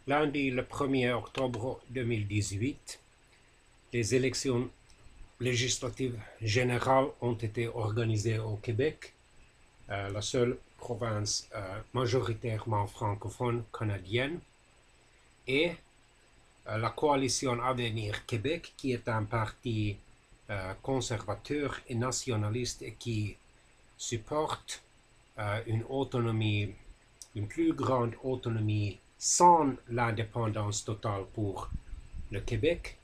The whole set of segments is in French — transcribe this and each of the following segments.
Lundi, le 1er octobre 2018, les élections législatives générales ont été organisées au Québec, la seule province majoritairement francophone canadienne, et la coalition Avenir Québec, qui est un parti conservateur et nationaliste et qui supporte une autonomie, une plus grande autonomie sans l'indépendance totale pour le Québec,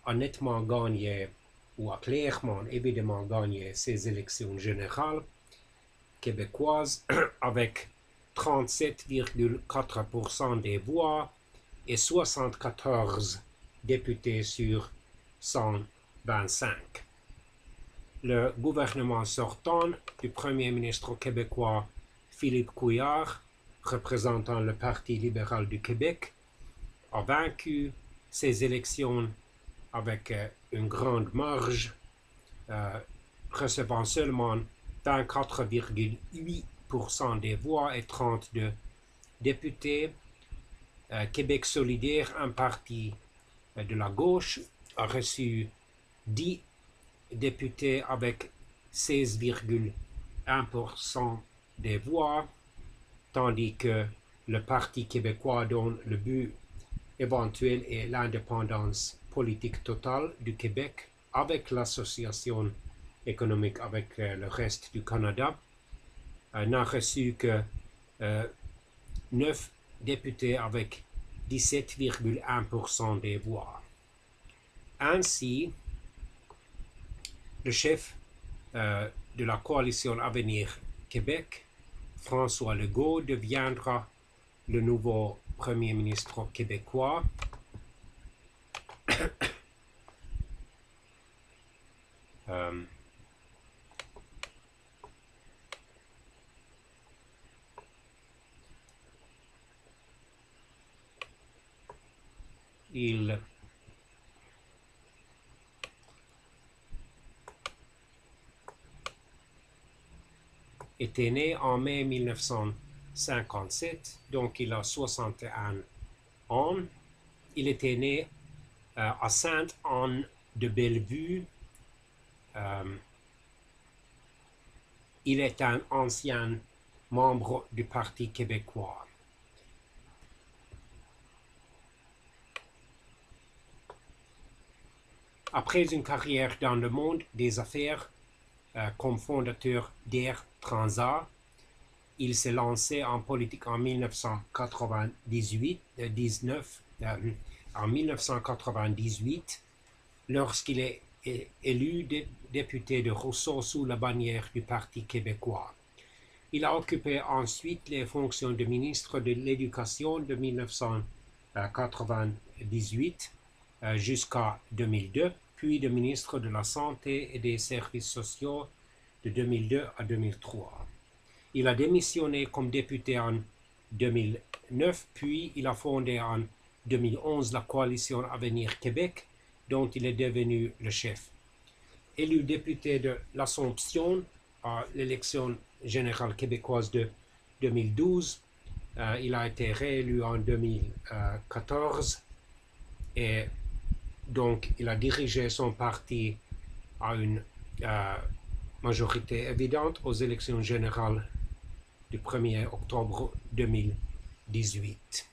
a nettement gagné, ou a clairement évidemment gagné ces élections générales québécoises avec 37,4% des voix et 74 députés sur 125. Le gouvernement sortant du Premier ministre québécois Philippe Couillard, représentant le Parti libéral du Québec, a vaincu ces élections avec une grande marge, recevant seulement 24,8% des voix et 32 députés. Québec solidaire, un parti de la gauche, a reçu 10 députés avec 16,1% des voix, tandis que le Parti québécois, dont le but éventuel est l'indépendance politique totale du Québec avec l'association économique avec le reste du Canada, n'a reçu que 9 députés avec 17,1% des voix. Ainsi, le chef de la coalition Avenir Québec, François Legault, deviendra le nouveau Premier ministre québécois. Il était né en mai 1957, donc il a 61 ans. Il était né à Sainte-Anne-de-Bellevue. Il est un ancien membre du Parti québécois. Après une carrière dans le monde des affaires comme fondateur d'Air Transat, il s'est lancé en politique en 1998, lorsqu'il est élu député de Rousseau sous la bannière du Parti québécois. Il a occupé ensuite les fonctions de ministre de l'Éducation de 1998 jusqu'à 2002, puis de ministre de la Santé et des Services sociaux de 2002 à 2003. Il a démissionné comme député en 2009, puis il a fondé en 2011 la coalition Avenir Québec, dont il est devenu le chef. Élu député de l'Assomption à l'élection générale québécoise de 2012, il a été réélu en 2014 et donc il a dirigé son parti à une majorité évidente aux élections générales du 1er octobre 2018.